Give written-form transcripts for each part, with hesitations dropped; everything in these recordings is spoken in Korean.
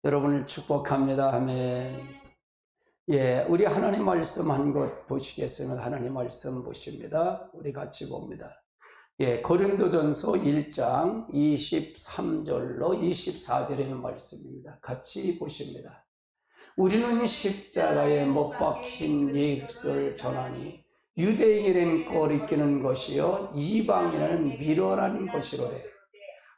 여러분을 축복합니다. 아멘. 우리 하나님 말씀 한 것 보시겠으면 하나님 말씀 보십니다. 우리 같이 봅니다. 고린도전서 1장 23절로 24절에 있는 말씀입니다. 같이 보십니다. 우리는 십자가에 못 박힌 예수를 전하니 유대인에게는 꺼리끼는 것이요 이방인에게는 미련한 것이로되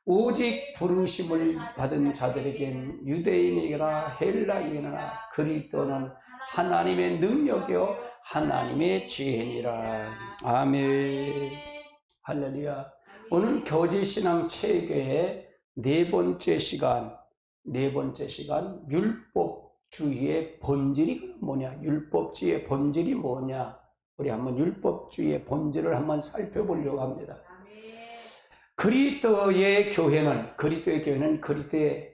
오직 부르심을 받은 자들에겐 유대인이나 헬라인이나 그리스도는 하나님의 능력이요 하나님의 지혜니라. 아멘. 할렐루야. 오늘 교제신앙 체계의 네 번째 시간 율법주의의 본질이 뭐냐? 율법주의의 본질이 뭐냐? 우리 한번 율법주의의 본질을 한번 살펴보려고 합니다. 그리스도의 교회는 그리스도의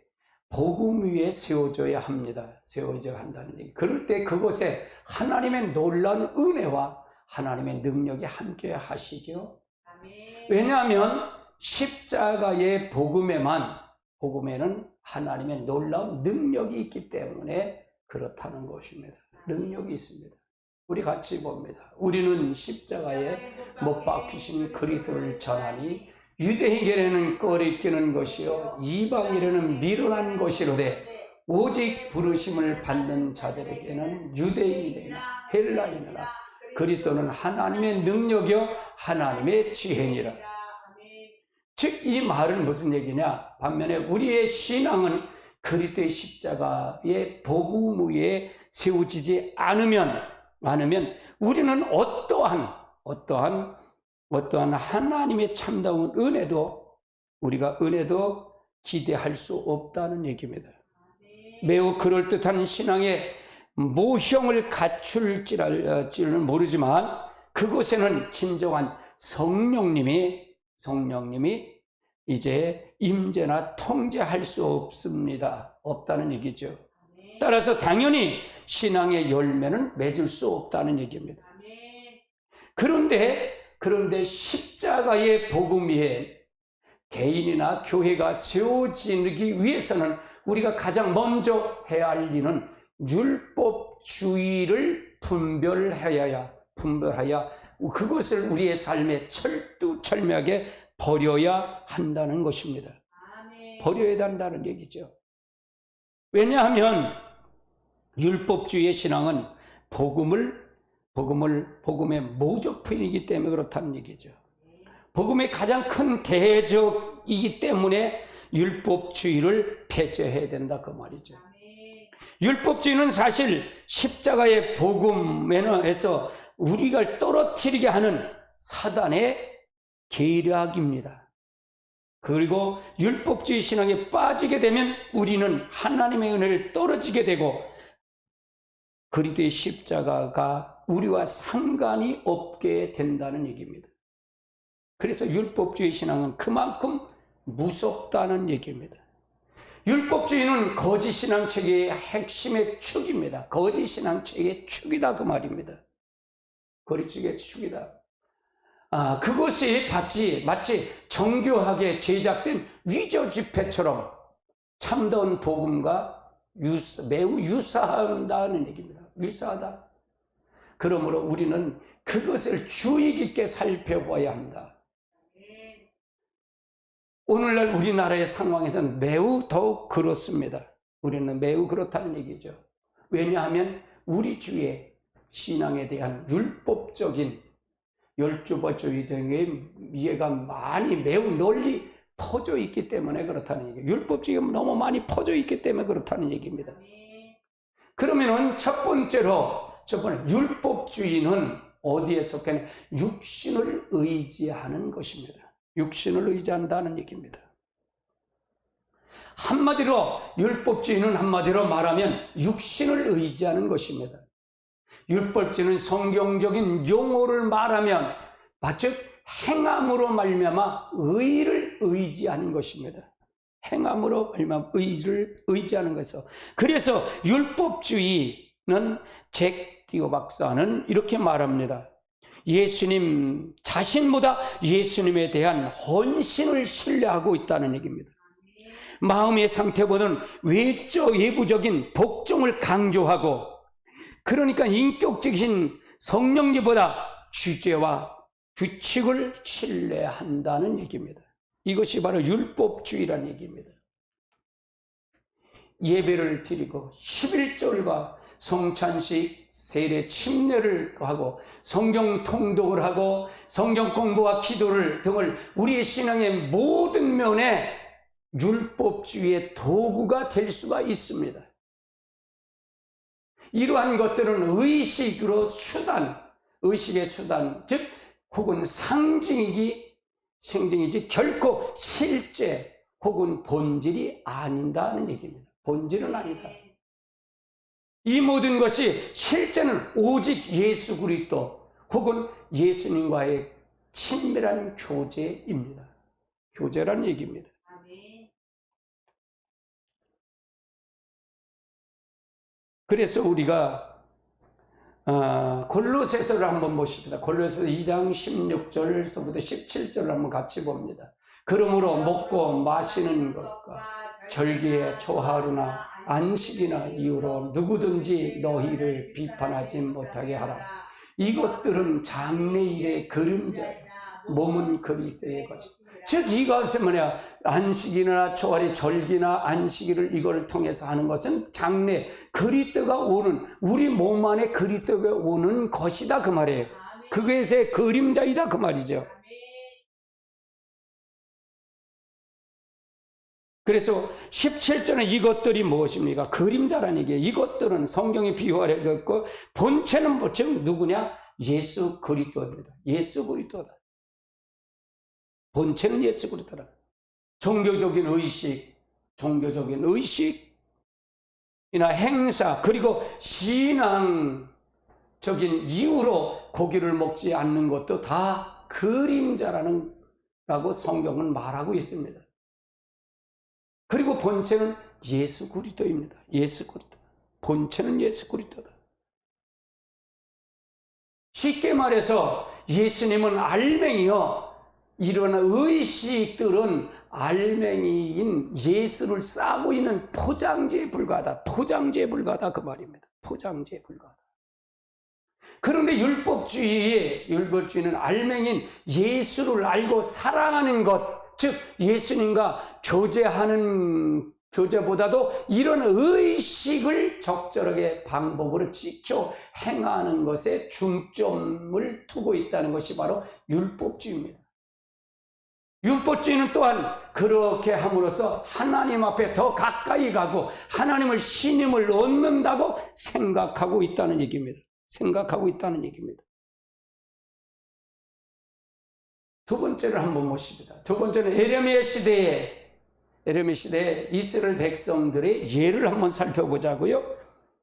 복음 위에 세워져야 합니다. 세워져야 한다는 얘기. 그럴 때 그곳에 하나님의 놀라운 은혜와 하나님의 능력이 함께 하시죠. 왜냐하면 십자가의 복음에는 하나님의 놀라운 능력이 있기 때문에 그렇다는 것입니다. 능력이 있습니다. 우리 같이 봅니다. 우리는 십자가에 못 박히신 그리스도를 전하니 유대인에게는 꺼리끼는 것이요 이방인에게는 미련한 것이로되 오직 부르심을 받는 자들에게는 유대인이나 헬라인이나 그리스도는 하나님의 능력이요 하나님의 지혜니라. 즉 이 말은 무슨 얘기냐? 반면에 우리의 신앙은 그리스도의 십자가의 복음 위에 세워지지 않으면 우리는 어떠한 하나님의 참다운 우리가 은혜도 기대할 수 없다는 얘기입니다. 매우 그럴듯한 신앙의 모형을 갖출지는 모르지만 그곳에는 진정한 성령님이 이제 임재나 통제할 수 없다는 얘기죠. 따라서 당연히 신앙의 열매는 맺을 수 없다는 얘기입니다. 그런데 십자가의 복음 위에 개인이나 교회가 세워지기 위해서는 우리가 가장 먼저 해야 할 일은 율법주의를 분별하여 그것을 우리의 삶에 철두철미하게 버려야 한다는 것입니다. 버려야 한다는 얘기죠. 왜냐하면 율법주의의 신앙은 복음의 모조품이기 때문에 그렇다는 얘기죠. 복음의 가장 큰 대적이기 때문에 율법주의를 폐쇄해야 된다 그 말이죠. 율법주의는 사실 십자가의 복음에서 우리가 떨어뜨리게 하는 사단의 계략입니다. 그리고 율법주의 신앙에 빠지게 되면 우리는 하나님의 은혜를 떨어지게 되고 그리스도의 십자가가 우리와 상관이 없게 된다는 얘기입니다. 그래서 율법주의 신앙은 그만큼 무섭다는 얘기입니다. 율법주의는 거짓 신앙 체계의 핵심의 축입니다. 거짓 신앙 체계의 축이다 그 말입니다. 거짓의 축이다. 그것이 마치 정교하게 제작된 위조 지폐처럼 참다운 복음과 매우 유사하다는 얘기입니다. 유사하다. 그러므로 우리는 그것을 주의 깊게 살펴봐야 합니다. 오늘날 우리나라의 상황에서는 매우 더욱 그렇습니다. 우리는 매우 그렇다는 얘기죠. 왜냐하면 우리 주의 신앙에 대한 율법적인 12번째 등의 이해가 매우 널리 퍼져 있기 때문에 그렇다는 얘기예요. 율법주의가 너무 많이 퍼져 있기 때문에 그렇다는 얘기입니다. 그러면은 첫 번째로 율법주의는 어디에 속하냐? 육신을 의지하는 것입니다. 육신을 의지한다는 얘기입니다. 율법주의는 한마디로 말하면 육신을 의지하는 것입니다. 율법주의는 성경적인 용어를 말하면 즉 행함으로 말미암아 의를 의지하는 것입니다. 행함으로 말미암아 의를 의지하는 것이죠. 그래서 율법주의는 잭 디오 박사는 이렇게 말합니다. 예수님 자신보다 예수님에 대한 헌신을 신뢰하고 있다는 얘기입니다. 마음의 상태보다는 외부적인 복종을 강조하고, 그러니까 인격적인 성령님보다 주제와 규칙을 신뢰한다는 얘기입니다. 이것이 바로 율법주의라는 얘기입니다. 예배를 드리고 11절과 성찬식, 세례 침례를 하고 성경 통독을 하고 성경 공부와 기도를 등을 우리의 신앙의 모든 면에 율법주의의 도구가 될 수가 있습니다. 이러한 것들은 의식의 수단, 즉 혹은 상징이지 결코 실제 혹은 본질이 아닌다는 얘기입니다. 본질은 아니다. 이 모든 것이 실제는 오직 예수 그리스도 혹은 예수님과의 친밀한 교제입니다. 교제라는 얘기입니다. 그래서 우리가 골로새서를 한번 보십니다. 골로새서 2장 16절서부터 17절을 한번 같이 봅니다. 그러므로 먹고 마시는 것과 절기에 초하루나 안식이나 이유로 누구든지 너희를 비판하지 못하게 하라. 이것들은 장래일의 그림자야. 몸은 그리스도의 것이다. 즉 이것은 뭐냐, 안식이나 초하루, 절기나 안식일을 이걸 통해서 하는 것은 장래 그리스도가 오는, 우리 몸 안에 그리스도가 오는 것이다 그 말이에요. 그것의 그림자이다 그 말이죠. 그래서 17절은 이것들이 무엇입니까? 그림자라는 얘기예요. 이것들은 성경이 비유하려고 본체는 즉 누구냐? 예수 그리스도입니다. 예수 그리스도다. 본체는 예수 그리스도다. 종교적인 의식이나 행사, 그리고 신앙적인 이유로 고기를 먹지 않는 것도 다 그림자라고 성경은 말하고 있습니다. 그리고 본체는 예수 그리스도입니다. 예수 그리스도. 본체는 예수 그리스도다. 쉽게 말해서 예수님은 알맹이요. 이런 의식들은 알맹이인 예수를 싸고 있는 포장지에 불과하다. 포장지에 불과하다 그 말입니다. 포장지에 불과하다. 그런데 율법주의는 알맹이인 예수를 알고 사랑하는 것, 즉 예수님과 교제보다도 이런 의식을 적절하게 방법으로 지켜 행하는 것에 중점을 두고 있다는 것이 바로 율법주의입니다. 율법주의는 또한 그렇게 함으로써 하나님 앞에 더 가까이 가고 하나님을 신임을 얻는다고 생각하고 있다는 얘기입니다. 두 번째를 한번 보십니다. 두 번째는 에레미야 시대에 이스라엘 백성들의 예를 한번 살펴보자고요.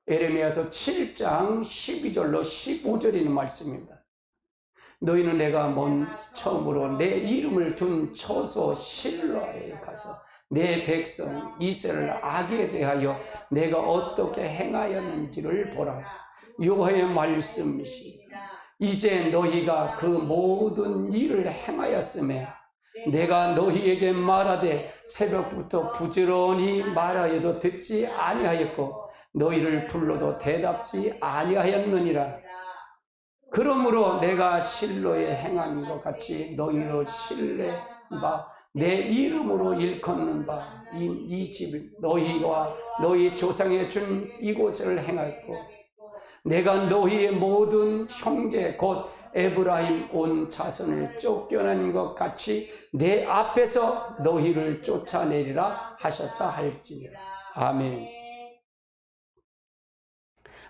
에레미야서 7장 12절로 15절에 있는 말씀입니다. 너희는 내가 처음으로 내 이름을 둔 처소 실로에 가서 내 백성 이스라엘 악에 대하여 내가 어떻게 행하였는지를 보라. 여호와의 말씀이시니라. 이제 너희가 그 모든 일을 행하였음에 내가 너희에게 말하되 새벽부터 부지런히 말하여도 듣지 아니하였고 너희를 불러도 대답지 아니하였느니라. 그러므로 내가 실로에 행한 것 같이 너희로 내 이름으로 일컫는 바 이 집을 너희와 너희 조상에 준 이곳을 행하였고 내가 너희의 모든 형제 곧 에브라임 온 자손을 쫓겨낸 것 같이 내 앞에서 너희를 쫓아내리라 하셨다 할지니라. 아멘.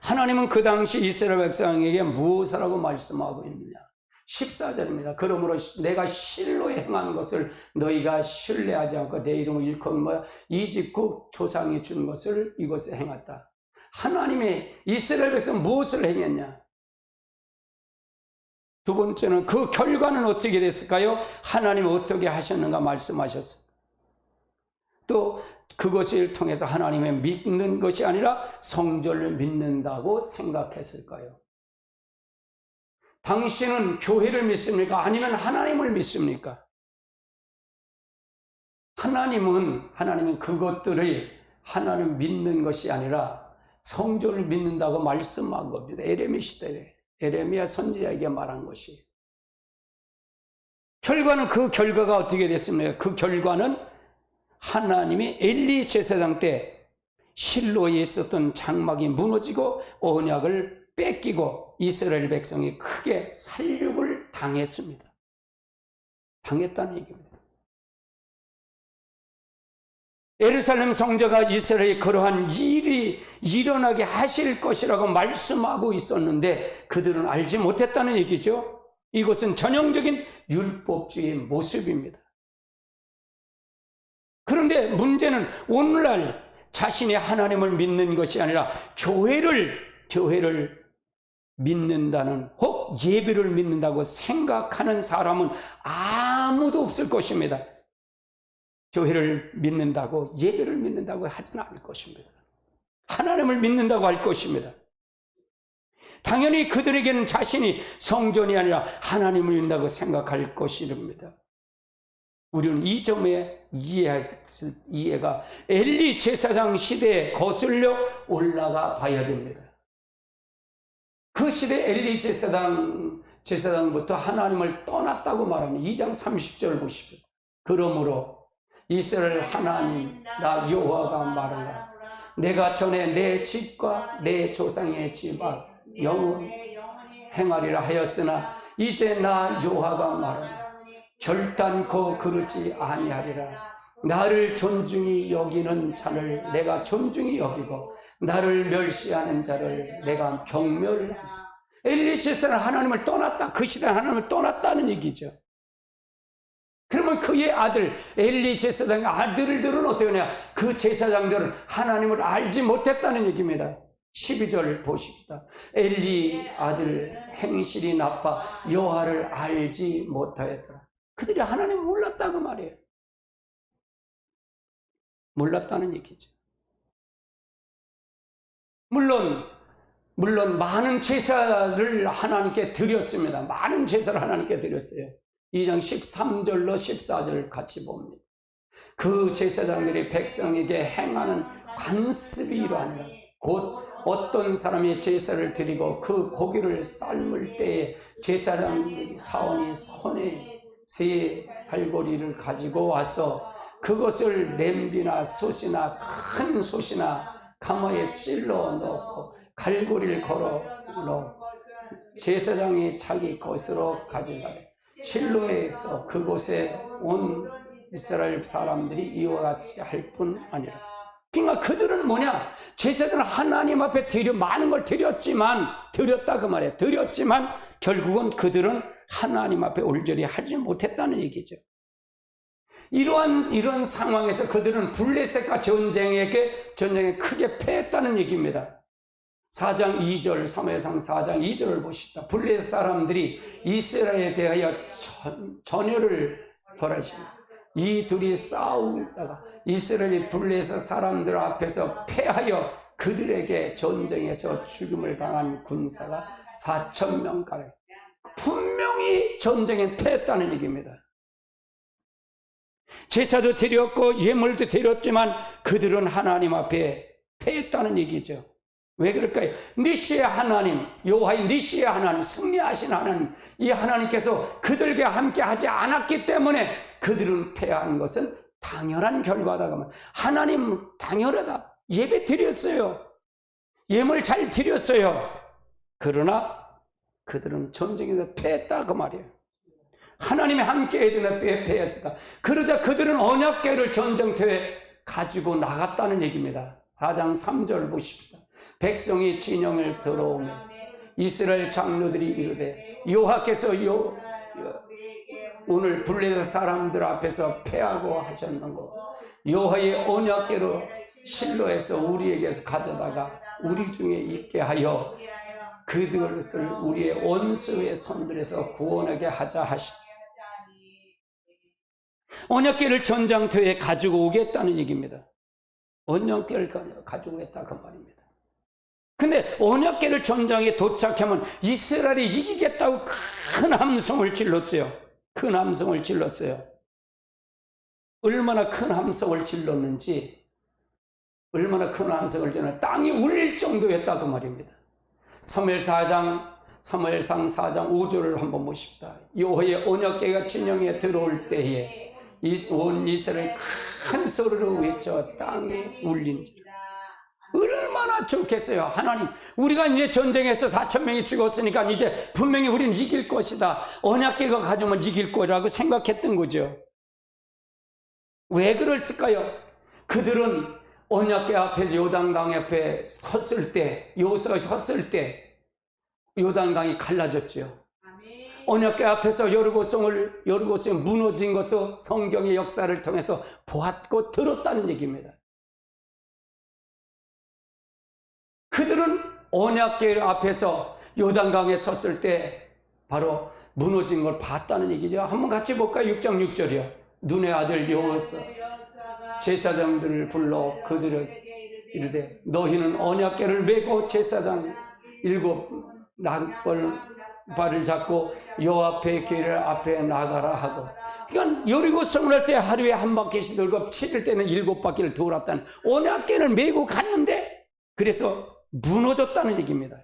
하나님은 그 당시 이스라엘 백성에게 무엇을 하고 말씀하고 있느냐? 14절입니다. 그러므로 내가 실로에 행한 것을 너희가 신뢰하지 않고 내 이름을 일컫는 이 집국 조상이 준 것을 이곳에 행했다. 하나님의 이스라엘 백성 무엇을 행했냐? 두 번째는 그 결과는 어떻게 됐을까요? 하나님은 어떻게 하셨는가 말씀하셨어요. 또 그것을 통해서 하나님의 믿는 것이 아니라 성전을 믿는다고 생각했을까요? 당신은 교회를 믿습니까? 아니면 하나님을 믿습니까? 하나님은 그것들을 하나님 믿는 것이 아니라 성전을 믿는다고 말씀한 겁니다. 에레미 시대에 에레미야 선지자에게 말한 것이. 결과는 그 결과가 어떻게 됐습니까? 그 결과는 하나님이 엘리 제사장 때 실로에 있었던 장막이 무너지고 언약을 뺏기고 이스라엘 백성이 크게 살육을 당했습니다. 당했다는 얘기입니다. 예루살렘 성자가 이스라엘에 그러한 일이 일어나게 하실 것이라고 말씀하고 있었는데 그들은 알지 못했다는 얘기죠. 이것은 전형적인 율법주의의 모습입니다. 그런데 문제는 오늘날 자신이 하나님을 믿는 것이 아니라 교회를 믿는다는, 혹 예배를 믿는다고 생각하는 사람은 아무도 없을 것입니다. 교회를 믿는다고, 예배를 믿는다고 하지는 않을 것입니다. 하나님을 믿는다고 할 것입니다. 당연히 그들에게는 자신이 성전이 아니라 하나님을 믿는다고 생각할 것입니다. 우리는 이 점에 이해가 엘리 제사장 시대에 거슬려 올라가 봐야 됩니다. 그 시대 엘리 제사장부터 하나님을 떠났다고 말합니다. 2장 30절 보십시오. 그러므로 이스라엘 하나님 나 여호와가 말하노라. 내가 전에 내 집과 내 조상의 집을 영원히 행하리라 하였으나 이제 나 여호와가 말하노라. 결단코 그러지 아니하리라. 나를 존중히 여기는 자를 내가 존중히 여기고 나를 멸시하는 자를 내가 경멸하리라. 엘리 제사장은 하나님을 떠났다. 그 시대는 하나님을 떠났다는 얘기죠. 그러면 그의 아들 엘리 제사장의 아들들은 어떻게 하냐? 그 제사장들은 하나님을 알지 못했다는 얘기입니다. 12절 보십시다. 엘리 아들 행실이 나빠 여호와를 알지 못하였더라. 그들이 하나님을 몰랐다고 말이에요. 몰랐다는 얘기죠. 물론 많은 제사를 하나님께 드렸습니다. 많은 제사를 하나님께 드렸어요. 2장 13절로 14절을 같이 봅니다. 그 제사장들이 백성에게 행하는 관습이 이러하니라. 곧 어떤 사람이 제사를 드리고 그 고기를 삶을 때에 제사장 사원이 손에 새 살고리를 가지고 와서 그것을 냄비나 솥이나 큰 솥이나 가마에 찔러 넣고 갈고리를 걸어 넣고 제사장이 자기 것으로 가져가래. 실로에서 그곳에 온 이스라엘 사람들이 이와 같이 할 뿐 아니라. 그러니까 그들은 뭐냐? 제사들은 하나님 앞에 많은 걸 드렸다 그 말이에요. 드렸지만 결국은 그들은 하나님 앞에 올절히 하지 못했다는 얘기죠. 이런 상황에서 그들은 블레셋과 전쟁에 크게 패했다는 얘기입니다. 4장 2절, 사무엘상 4장 2절을 보십시다. 블레셋 사람들이 이스라엘에 대하여 전열을 벌하십니다. 이 둘이 싸우다가 이스라엘이 블레셋 사람들 앞에서 패하여 그들에게 전쟁에서 죽음을 당한 군사가 4,000명가량. 분명히 전쟁에 패했다는 얘기입니다. 제사도 드렸고 예물도 드렸지만 그들은 하나님 앞에 패했다는 얘기죠. 왜 그럴까요? 니시의 하나님, 여호와의 니시의 하나님, 승리하신 하나님, 이 하나님께서 그들과 함께 하지 않았기 때문에 그들은 패한 것은 당연한 결과다. 하나님 당연하다. 예배 드렸어요. 예물 잘 드렸어요. 그러나 그들은 전쟁에서 패했다 그 말이에요. 하나님이 함께 해드는 패했을까? 그러자 그들은 언약궤를 전쟁터에 가지고 나갔다는 얘기입니다. 4장 3절 보십시다. 백성이 진영을 들어오면 이스라엘 장로들이 이르되 여호와께서 오늘 블레셋 사람들 앞에서 패하고 하셨는고 여호와의 언약궤로 실로에서 우리에게서 가져다가 우리 중에 있게 하여 그들을 우리의 원수의 손들에서 구원하게 하자 하시니 언약궤를 전장터에 가지고 오겠다는 얘기입니다. 언약궤를 가지고 오겠다 그 말입니다. 근데 언약궤를 전장에 도착하면 이스라엘이 이기겠다고 큰 함성을 질렀죠. 큰 함성을 질렀어요. 얼마나 큰 함성을 질렀는지, 얼마나 큰 함성을 질렀는지 땅이 울릴 정도였다 그 말입니다. 사무엘상 4장 5절을 한번 보십시다. 여호와의 언약궤가 진영에 들어올 때에 온 이스라엘 큰 소리로 외쳐 땅에 울린지라. 얼마나 좋겠어요. 하나님, 우리가 이제 전쟁에서 4,000명이 죽었으니까 이제 분명히 우리는 이길 것이다, 언약궤가 가지면 이길 거라고 생각했던 거죠. 왜 그랬을까요? 그들은 언약궤 앞에서 요단강 옆에 섰을 때, 여호수아가 섰을 때 요단강이 갈라졌죠. 언약궤 앞에서 여리고성이 무너진 것도 성경의 역사를 통해서 보았고 들었다는 얘기입니다. 그들은 언약궤 앞에서 요단강에 섰을 때 바로 무너진 걸 봤다는 얘기죠. 한번 같이 볼까요? 6장 6절이요. 눈의 아들 여호수아 제사장들을 불러 그들에게 이르되 너희는 언약궤를 메고 제사장 7 발을 잡고 여호와 앞에 궤를 앞에 나가라 하고, 그러니까 여리고성을 할 때 하루에 한 바퀴씩 돌고 7일 때는 7바퀴를 돌았다는 언약궤를 메고 갔는데, 그래서 무너졌다는 얘기입니다.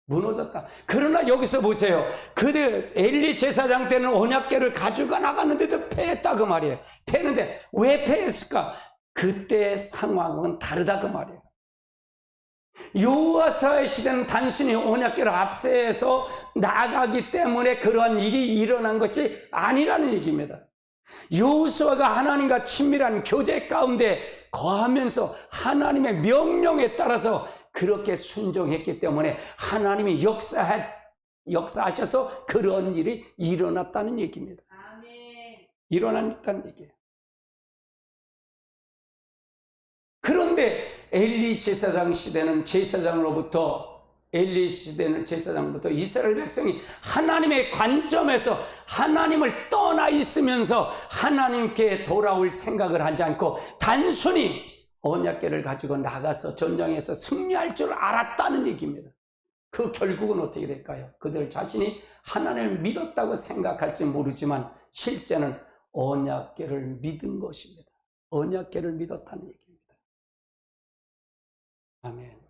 무너졌다. 그러나 여기서 보세요. 그들 엘리 제사장 때는 언약궤를 가지고 나갔는데도 패했다 그 말이에요. 패했는데 왜 패했을까? 그때 상황은 다르다 그 말이에요. 여호수아의 시대는 단순히 언약궤를 앞세워서 나가기 때문에 그러한 일이 일어난 것이 아니라는 얘기입니다. 여호수아가 하나님과 친밀한 교제 가운데 거하면서 하나님의 명령에 따라서 그렇게 순종했기 때문에 하나님이 역사하셔서 그런 일이 일어났다는 얘기입니다. 일어났다는 얘기예요. 그런데 엘리 제사장 시대는 제사장으로부터 이스라엘 백성이 하나님의 관점에서 하나님을 떠나 있으면서 하나님께 돌아올 생각을 하지 않고 단순히 언약궤를 가지고 나가서 전쟁에서 승리할 줄 알았다는 얘기입니다. 그 결국은 어떻게 될까요? 그들 자신이 하나님을 믿었다고 생각할지 모르지만 실제는 언약궤를 믿은 것입니다. 언약궤를 믿었다는 얘기입니다. 아멘.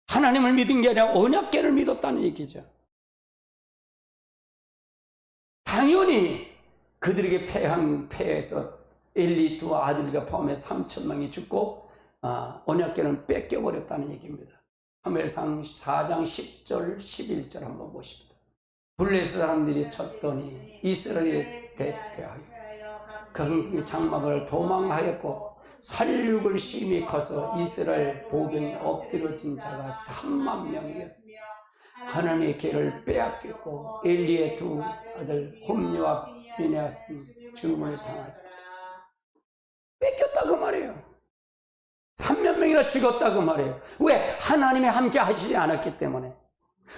하나님을 믿은 게 아니라 언약궤를 믿었다는 얘기죠. 당연히 그들에게 패해서 엘리 두 아들과 포함해 3,000명이 죽고 언약궤는 뺏겨버렸다는 얘기입니다. 사무엘상 4장 10절 11절 한번 보십시다. 블레셋 사람들이 쳤더니 이스라엘이 대패하여 그 장막을 도망하였고 살육을 심히 커서 이스라엘 보병이 엎드려진 자가 3만 명이었다. 하나님의 궤를 빼앗겼고 엘리의 두 아들 홈리와 비네아스는 죽음을 당하였다. 뺏겼다 그 말이에요. 3만 명이나 죽었다 그 말이에요. 왜? 하나님이 함께 하시지 않았기 때문에.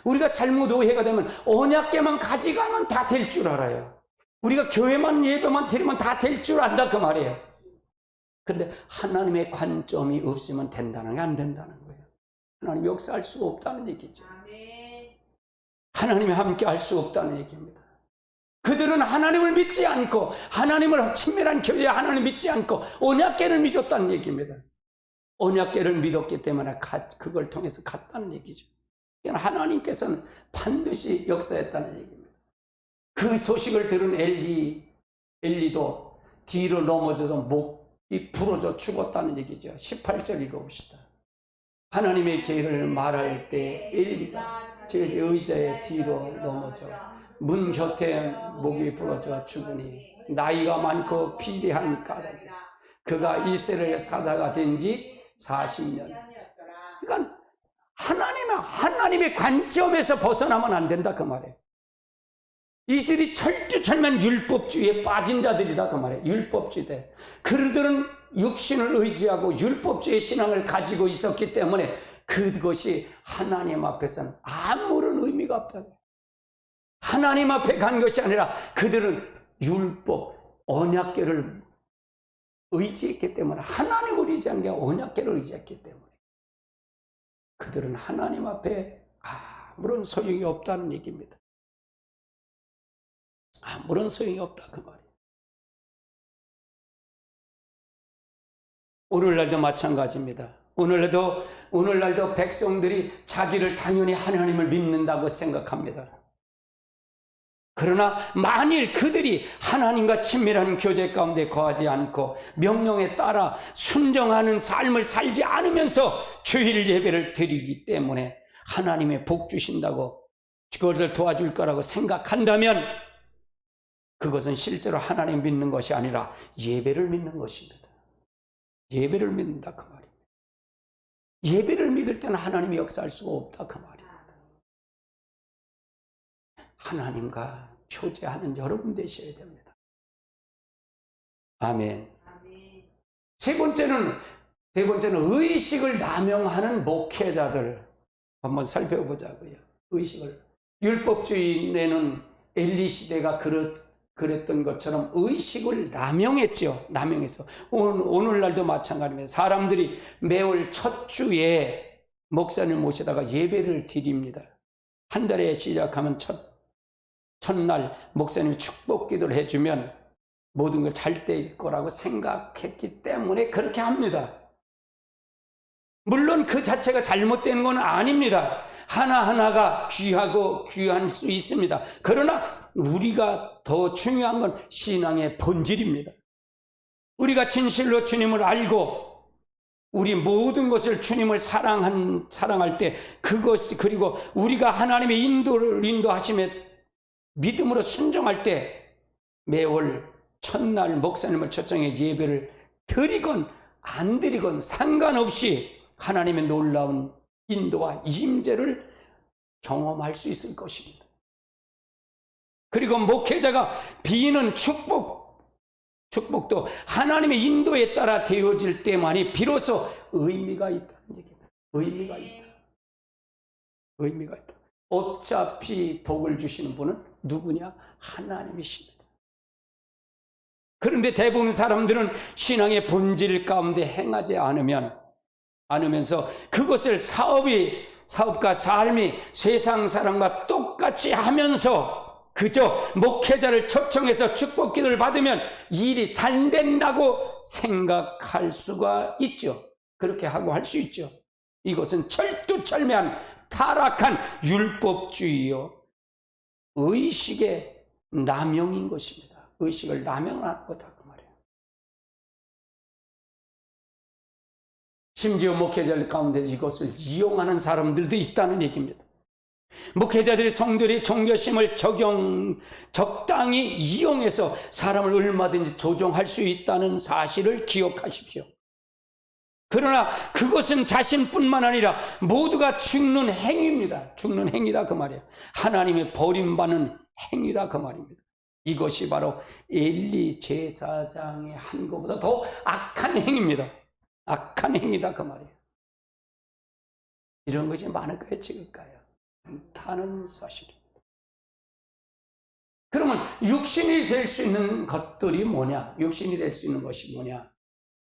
우리가 잘못 오해가 되면 언약궤만 가져가면 다 될 줄 알아요. 우리가 교회만 예배만 드리면 다 될 줄 안다 그 말이에요. 그런데 하나님의 관점이 없으면 된다는 게 안 된다는 거예요. 하나님이 역사할 수가 없다는 얘기죠. 하나님이 함께 할 수 없다는 얘기입니다. 그들은 하나님을 믿지 않고 하나님을 친밀한 교회에 하나님을 믿지 않고 언약궤를 믿었다는 얘기입니다. 언약궤를 믿었기 때문에 그걸 통해서 갔다는 얘기죠. 하나님께서는 반드시 역사했다는 얘기입니다. 그 소식을 들은 엘리도 뒤로 넘어져서 목이 부러져 죽었다는 얘기죠. 18절 읽어봅시다. 하나님의 계를 말할 때 엘리가 제 의자의 뒤로 넘어져 문 곁에 목이 부러져 죽으니 나이가 많고 비대한 까닭 그가 이스라엘 사자가 된 지 40년. 그러니까 하나님의 관점에서 벗어나면 안 된다 그 말이에요. 이들이 철두철미한 율법주의에 빠진 자들이다 그 말이에요. 율법주의대. 그들은 육신을 의지하고 율법주의 신앙을 가지고 있었기 때문에 그것이 하나님 앞에서는 아무런 의미가 없다. 하나님 앞에 간 것이 아니라 그들은 율법, 언약궤를 의지했기 때문에, 하나님을 의지한 게 언약궤를 의지했기 때문에 그들은 하나님 앞에 아무런 소용이 없다는 얘기입니다. 아무런 소용이 없다 그 말이에요. 오늘날도 마찬가지입니다. 오늘날도 백성들이 자기를 당연히 하나님을 믿는다고 생각합니다. 그러나 만일 그들이 하나님과 친밀한 교제 가운데 거하지 않고 명령에 따라 순종하는 삶을 살지 않으면서 주일 예배를 드리기 때문에 하나님의 복 주신다고 그것을 도와줄 거라고 생각한다면 그것은 실제로 하나님 믿는 것이 아니라 예배를 믿는 것입니다. 예배를 믿는다 그 말입니다. 예배를 믿을 때는 하나님이 역사할 수가 없다 그 말입니다. 하나님과 교제하는 여러분 되셔야 됩니다. 아멘. 세 번째는 의식을 남용하는 목회자들 한번 살펴보자고요. 의식을. 율법주의에는 엘리 시대가 그랬던 것처럼 의식을 남용해서 오늘날도 마찬가지입니다. 사람들이 매월 첫 주에 목사님 모시다가 예배를 드립니다. 한 달에 시작하면 첫날 목사님이 축복 기도를 해주면 모든 걸 잘 될 거라고 생각했기 때문에 그렇게 합니다. 물론 그 자체가 잘못된 건 아닙니다. 하나하나가 귀한 수 있습니다. 그러나 우리가 더 중요한 건 신앙의 본질입니다. 우리가 진실로 주님을 알고 우리 모든 것을 주님을 사랑할 때 그리고 우리가 하나님의 인도하심에 믿음으로 순종할 때 매월 첫날 목사님을 초청해 예배를 드리건 안 드리건 상관없이 하나님의 놀라운 인도와 임재를 경험할 수 있을 것입니다. 그리고 목회자가 비는 축복도 하나님의 인도에 따라 되어질 때만이 비로소 의미가 있다는 얘기입니다. 의미가 있다. 어차피 복을 주시는 분은 누구냐? 하나님이십니다. 그런데 대부분 사람들은 신앙의 본질 가운데 행하지 않으면서 그것을 사업과 삶이 세상 사람과 똑같이 하면서 그저 목회자를 초청해서 축복 기도를 받으면 일이 잘 된다고 생각할 수가 있죠. 그렇게 하고 할 수 있죠. 이것은 철두철미한 타락한 율법주의요 의식의 남용인 것입니다. 의식을 남용한 거다 그 말이에요. 심지어 목회자들 가운데 이것을 이용하는 사람들도 있다는 얘기입니다. 목회자들이 성들이 종교심을 적당히 이용해서 사람을 얼마든지 조종할 수 있다는 사실을 기억하십시오. 그러나 그것은 자신뿐만 아니라 모두가 죽는 행위입니다. 죽는 행위다 그 말이에요. 하나님의 버림받는 행위다 그 말입니다. 이것이 바로 엘리 제사장이 한 것보다 더 악한 행위입니다. 악한 행위다 그 말이에요. 이런 것이 많을까요? 적을까요? 많다는 사실입니다. 그러면 육신이 될 수 있는 것들이 뭐냐? 육신이 될 수 있는 것이 뭐냐?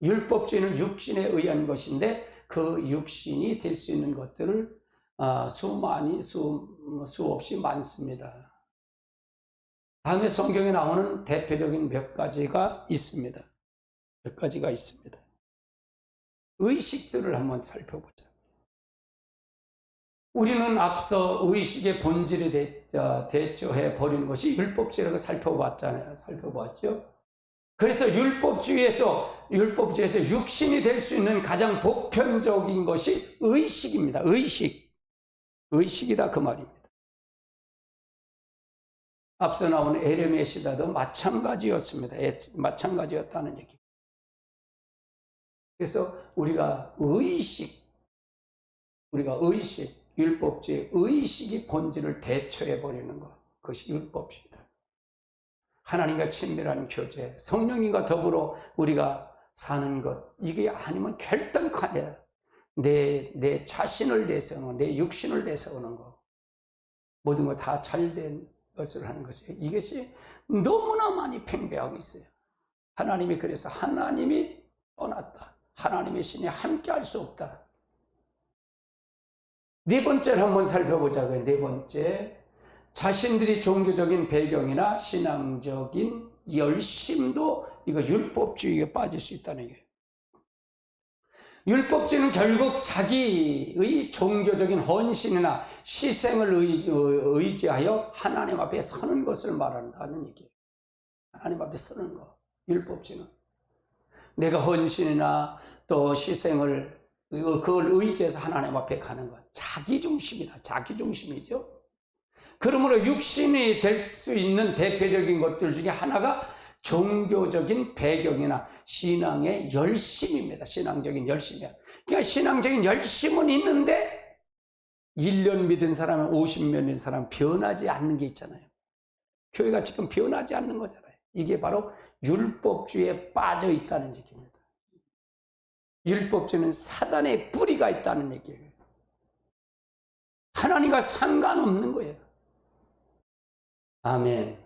율법주의는 육신에 의한 것인데 그 육신이 될 수 있는 것들을 수없이 많습니다. 다음에 성경에 나오는 대표적인 몇 가지가 있습니다. 의식들을 한번 살펴보자. 우리는 앞서 의식의 본질에 대처해 버리는 것이 율법주의라고 살펴봤죠. 그래서 율법주의에서 육신이 될 수 있는 가장 보편적인 것이 의식입니다. 의식이다 그 말입니다. 앞서 나온 에레미야 시대도 마찬가지였다는 얘기. 그래서 우리가 율법주의 의식이 본질을 대처해 버리는 것, 그것이 율법주의다. 하나님과 친밀한 교제, 성령님과 더불어 우리가 사는 것, 이게 아니면 결단하냐. 내 자신을 내세우는, 내 육신을 내세우는 것, 모든 것 다 잘된 것을 하는 것이, 이것이 너무나 많이 팽배하고 있어요. 하나님이 그래서 하나님이 떠났다. 하나님의 신이 함께 할 수 없다. 네 번째를 한번 살펴보자고요. 네 번째, 자신들이 종교적인 배경이나 신앙적인 열심도 이거 율법주의에 빠질 수 있다는 얘기예요. 율법주의는 결국 자기의 종교적인 헌신이나 희생을 의지하여 하나님 앞에 서는 것을 말한다는 얘기예요. 하나님 앞에 서는 거. 율법주의는 내가 헌신이나 또 희생을 그걸 의지해서 하나님 앞에 가는 것. 자기중심이다. 자기중심이죠. 그러므로 육신이 될 수 있는 대표적인 것들 중에 하나가 종교적인 배경이나 신앙의 열심입니다. 신앙적인 열심이야. 그러니까 신앙적인 열심은 있는데 1년 믿은 사람은 50년 믿은 사람은 변하지 않는 게 있잖아요. 교회가 지금 변하지 않는 거잖아요. 이게 바로 율법주의에 빠져 있다는 얘기입니다. 율법주의는 사단의 뿌리가 있다는 얘기예요. 하나님과 상관없는 거예요. 아멘.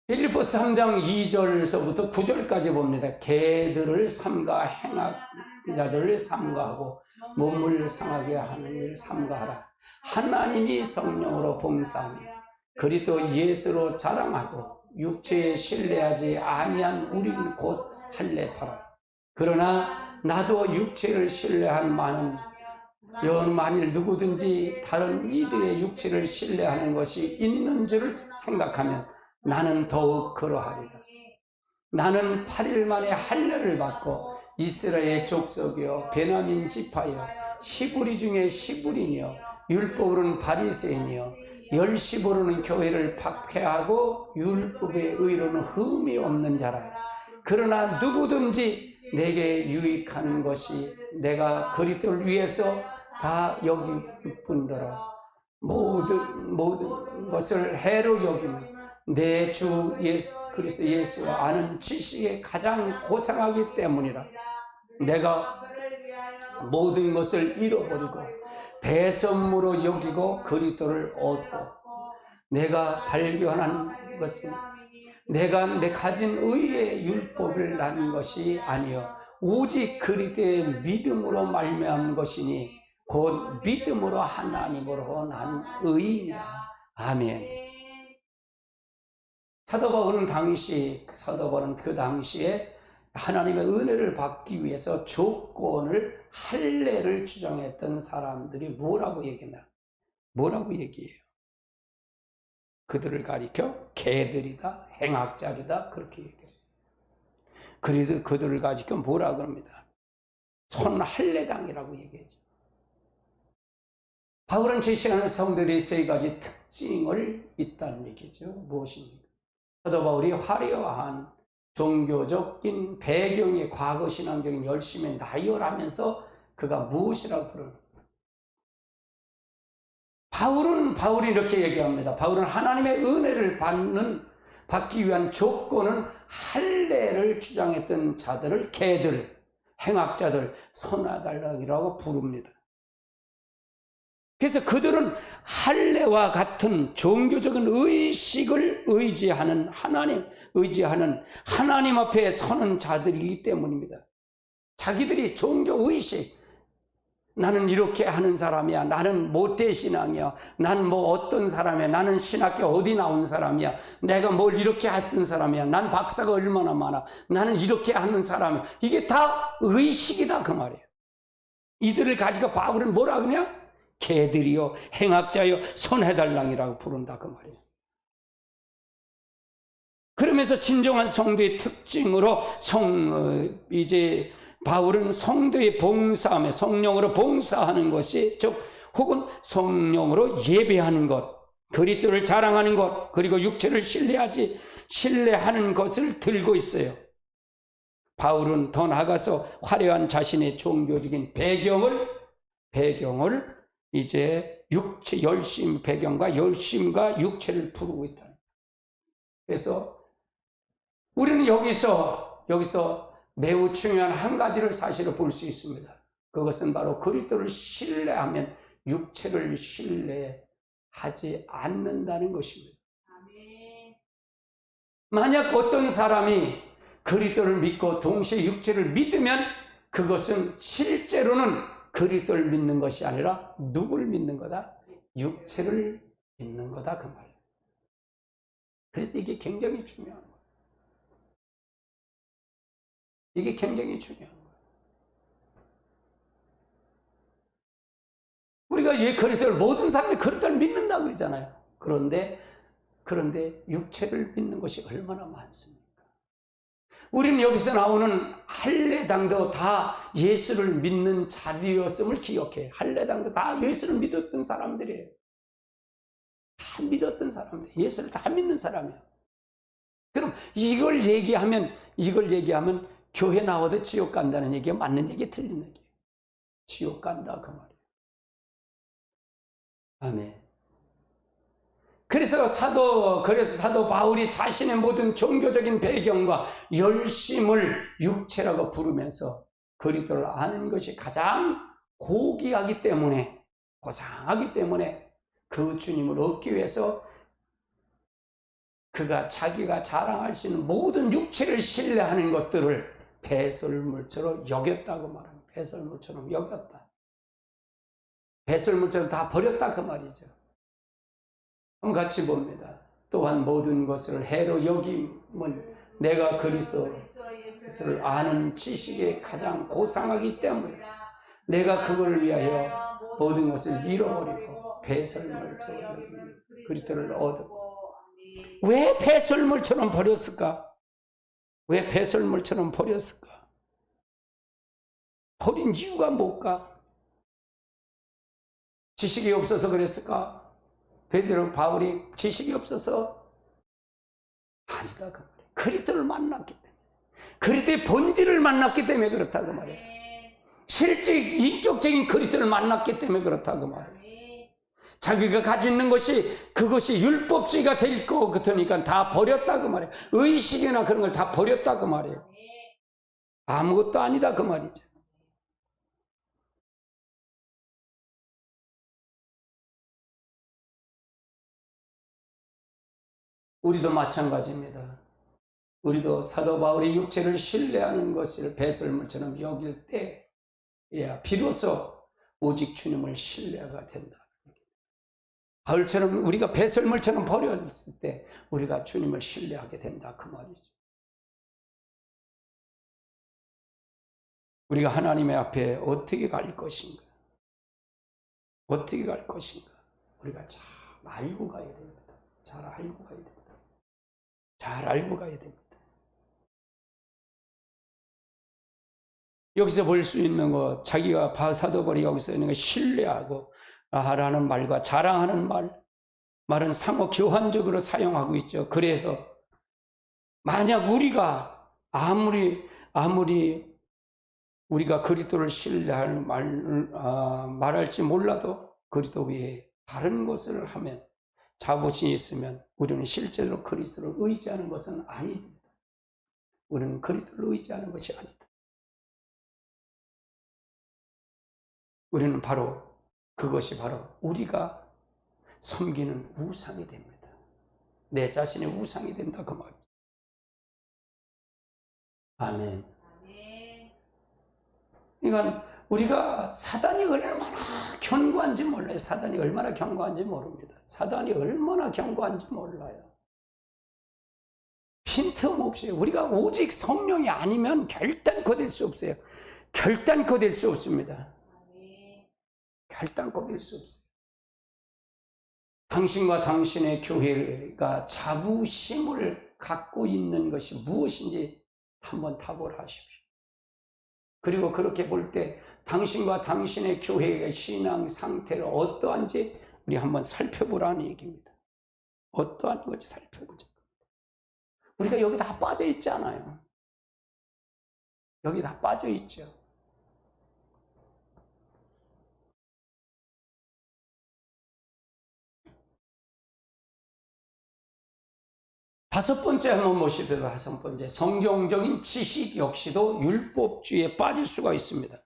빌립보서 3장 2절에서부터 9절까지 봅니다. 개들을 삼가 행악자들을 삼가하고 몸을 상하게 하는 일 삼가하라. 하나님이 성령으로 봉사하며 그리스도 예수로 자랑하고 육체에 신뢰하지 아니한 우리는 곧 할례파라. 그러나 나도 육체를 신뢰한 만일 누구든지 다른 이들의 육체를 신뢰하는 것이 있는 줄 생각하면 나는 더욱 그러하리라. 나는 8일 만에 할례를 받고 이스라엘 족속이요 베냐민 지파여 시부리 중에 시부리며 율법으로는 바리새인이요 열심으로는 교회를 박해하고 율법의 의로는 흠이 없는 자라. 그러나 누구든지 내게 유익한 것이 내가 그리스도를 위해서 다 여길 뿐더러 모든 것을 해로 여기며 내 주 예수 그리스도 예수와 아는 지식에 가장 고상하기 때문이라. 내가 모든 것을 잃어버리고 대선물로 여기고 그리스도를 얻고 내가 발견한 것은 내가 가진 의의 율법을 난 것이 아니요 오직 그리스도의 믿음으로 말미암은 것이니 곧 믿음으로 하나님으로 난 의이니라. 아멘. 사도 바울은 그 당시에 하나님의 은혜를 받기 위해서 조건을 할례를 주장했던 사람들이 뭐라고 얘기했나? 뭐라고 얘기해요? 그들을 가리켜 개들이다, 행악자리다 그렇게 얘기해요. 그래도 그들을 가리켜 뭐라 그럽니다? 손할례당이라고 얘기하죠. 바울은 제시하는 성들의 세 가지 특징을 있다는 얘기죠. 무엇입니까? 사도 바울이 화려한 종교적인 배경의 과거 신앙적인 열심에 나열하면서 그가 무엇이라고 부르는 바울이 이렇게 얘기합니다. 바울은 하나님의 은혜를 받기 위한 조건은 할례를 주장했던 자들을 개들, 행악자들, 선하달락이라고 부릅니다. 그래서 그들은 할례와 같은 종교적인 의식을 의지하는 하나님 앞에 서는 자들이기 때문입니다. 자기들이 종교 의식, 나는 이렇게 하는 사람이야, 나는 모태신앙이야, 나는 뭐 어떤 사람이야, 나는 신학교 어디 나온 사람이야, 내가 뭘 이렇게 했던 사람이야, 난 박사가 얼마나 많아, 나는 이렇게 하는 사람이야. 이게 다 의식이다 그 말이에요. 이들을 가지고 바울은 뭐라 그러냐? 개들이요 행악자요 손해달랑이라고 부른다 그 말이에요. 그러면서 진정한 성도의 특징으로 이제 바울은 성도의 봉사하며 성령으로 봉사하는 것이 즉 혹은 성령으로 예배하는 것, 그리스도를 자랑하는 것, 그리고 육체를 신뢰하는 것을 들고 있어요. 바울은 더 나아가서 화려한 자신의 종교적인 배경을 이제 배경과 열심과 육체를 부르고 있다. 그래서 우리는 여기서 매우 중요한 한 가지를 사실을 볼 수 있습니다. 그것은 바로 그리스도를 신뢰하면 육체를 신뢰하지 않는다는 것입니다. 만약 어떤 사람이 그리스도를 믿고 동시에 육체를 믿으면 그것은 실제로는 그리스도를 믿는 것이 아니라 누구를 믿는 거다? 육체를 믿는 거다 그 말이에요. 그래서 이게 굉장히 중요한 거예요. 이게 굉장히 중요한 거예요. 우리가 이 그리스도를 모든 사람이 그리스도를 믿는다 그러잖아요. 그런데 육체를 믿는 것이 얼마나 많습니까? 우리는 여기서 나오는 할례당도 다 예수를 믿는 자리였음을 기억해. 할례당도 다 예수를 믿었던 사람들이에요. 다 믿었던 사람들, 예수를 다 믿는 사람이에요. 그럼 이걸 얘기하면 교회 나와도 지옥 간다는 얘기가 맞는 얘기, 틀린 얘기예요. 지옥 간다 그 말이에요. 아멘. 그래서 사도 바울이 자신의 모든 종교적인 배경과 열심을 육체라고 부르면서 그리스도를 아는 것이 가장 고귀하기 때문에, 고상하기 때문에 그 주님을 얻기 위해서 그가 자기가 자랑할 수 있는 모든 육체를 신뢰하는 것들을 배설물처럼 여겼다고 말합니다. 배설물처럼 여겼다. 배설물처럼 다 버렸다 그 말이죠. 같이 봅니다. 또한 모든 것을 해로 여김은 내가 그리스도를 아는 지식에 가장 고상하기 때문에 내가 그걸 위하여 모든 것을 잃어버리고 배설물처럼 여기며 그리스도를 얻었고. 왜 배설물처럼 버렸을까? 왜 배설물처럼 버렸을까? 버린 이유가 뭘까? 지식이 없어서 그랬을까? 베드로 바울이 지식이 없어서? 아니다 그 말이에요. 그리스도를 만났기 때문에, 그리스도의 본질을 만났기 때문에 그렇다고 말이에요. 실제 인격적인 그리스도를 만났기 때문에 그렇다고 말이에요. 자기가 가지고 있는 것이 그것이 율법주의가 될 것 같으니까 다 버렸다고 말이에요. 의식이나 그런 걸 다 버렸다고 말이에요. 아무것도 아니다 그 말이죠. 우리도 마찬가지입니다. 우리도 사도 바울이 육체를 신뢰하는 것을 배설물처럼 여길 때야 비로소 오직 주님을 신뢰가 된다. 바울처럼 우리가 배설물처럼 버렸을 때 우리가 주님을 신뢰하게 된다 그 말이죠. 우리가 하나님의 앞에 어떻게 갈 것인가? 어떻게 갈 것인가? 우리가 잘 알고 가야 됩니다. 잘 알고 가야 됩니다. 잘 알고 가야 됩니다. 여기서 볼 수 있는 것, 자기가 사도 바울이 여기서 있는 거 신뢰하고 라는 말과 자랑하는 말은 상호 교환적으로 사용하고 있죠. 그래서 만약 우리가 아무리 우리가 그리스도를 신뢰할 말할지 몰라도 그리스도 외에 다른 것을 하면, 자부심이 있으면 우리는 실제로 그리스도를 의지하는 것은 아닙니다. 우리는 그리스도를 의지하는 것이 아니다. 우리는 그것이 바로 우리가 섬기는 우상이 됩니다. 내 자신의 우상이 된다 그 말이죠. 아멘. 그러니까 우리가 사단이 얼마나 견고한지 몰라요. 사단이 얼마나 견고한지 모릅니다. 사단이 얼마나 견고한지 몰라요. 빈틈없이 우리가 오직 성령이 아니면 결단코 될 수 없어요. 결단코 될 수 없습니다. 결단코 될 수 없어요. 당신과 당신의 교회가 자부심을 갖고 있는 것이 무엇인지 한번 탁월을 하십시오. 그리고 그렇게 볼 때 당신과 당신의 교회의 신앙 상태를 어떠한지 우리 한번 살펴보라는 얘기입니다. 어떠한 건지 살펴보자. 우리가 여기 다 빠져 있지 않아요. 여기 다 빠져 있죠. 다섯 번째 한번 보시도록. 다섯 번째, 성경적인 지식 역시도 율법주의에 빠질 수가 있습니다.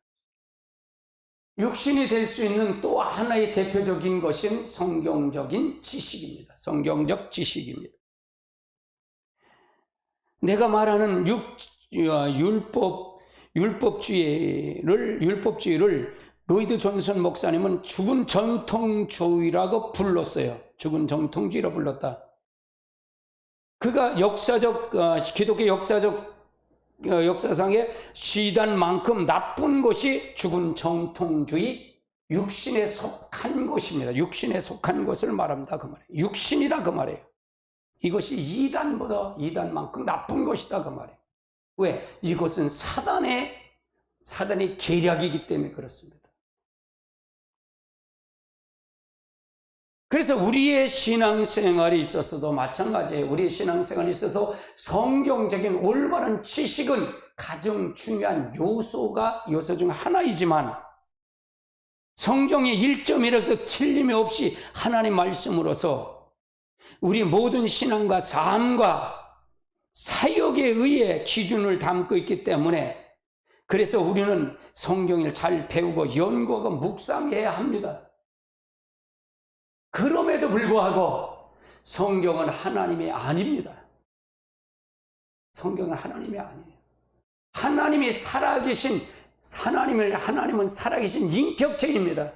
육신이 될 수 있는 또 하나의 대표적인 것은 성경적인 지식입니다. 성경적 지식입니다. 내가 말하는 율법주의를 로이드 존슨 목사님은 죽은 전통주의라고 불렀어요. 죽은 전통주의라고 불렀다. 그가 기독교 역사적 역사상에 이단만큼 나쁜 것이 죽은 정통주의, 육신에 속한 것입니다. 육신에 속한 것을 말합니다. 그 말이에요. 육신이다 그 말이에요. 이것이 이단만큼 나쁜 것이다 그 말이에요. 왜? 이것은 사단의 계략이기 때문에 그렇습니다. 그래서 우리의 신앙생활에 있어서도 마찬가지예요. 우리의 신앙생활에 있어서 성경적인 올바른 지식은 가장 중요한 요소 중 하나이지만 성경의 1점이라도 틀림이 없이 하나님 말씀으로서 우리 모든 신앙과 삶과 사역에 의해 기준을 담고 있기 때문에 그래서 우리는 성경을 잘 배우고 연구하고 묵상해야 합니다. 그럼에도 불구하고 성경은 하나님이 아닙니다. 성경은 하나님이 아니에요. 하나님은 살아계신 인격체입니다.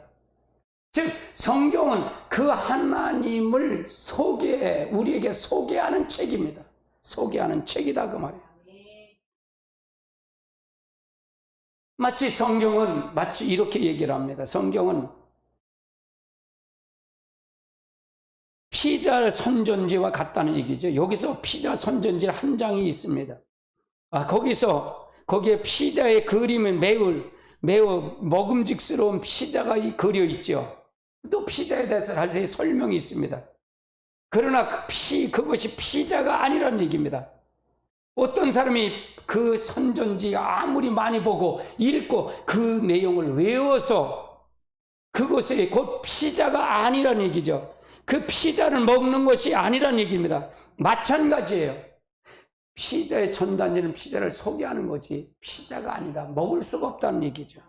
즉 성경은 그 하나님을 우리에게 소개하는 책입니다. 소개하는 책이다 그 말이에요. 마치 이렇게 얘기를 합니다. 성경은 피자 선전지와 같다는 얘기죠. 여기서 피자 선전지 한 장이 있습니다. 거기에 피자의 그림은 매우 먹음직스러운 피자가 그려 있죠. 또 피자에 대해서 자세히 설명이 있습니다. 그러나 그것이 피자가 아니라는 얘기입니다. 어떤 사람이 그 선전지 아무리 많이 보고 읽고 그 내용을 외워서 그것이 곧 피자가 아니라는 얘기죠. 그 피자를 먹는 것이 아니라는 얘기입니다. 마찬가지예요. 피자의 전단지는 피자를 소개하는 거지 피자가 아니다. 먹을 수가 없다는 얘기죠.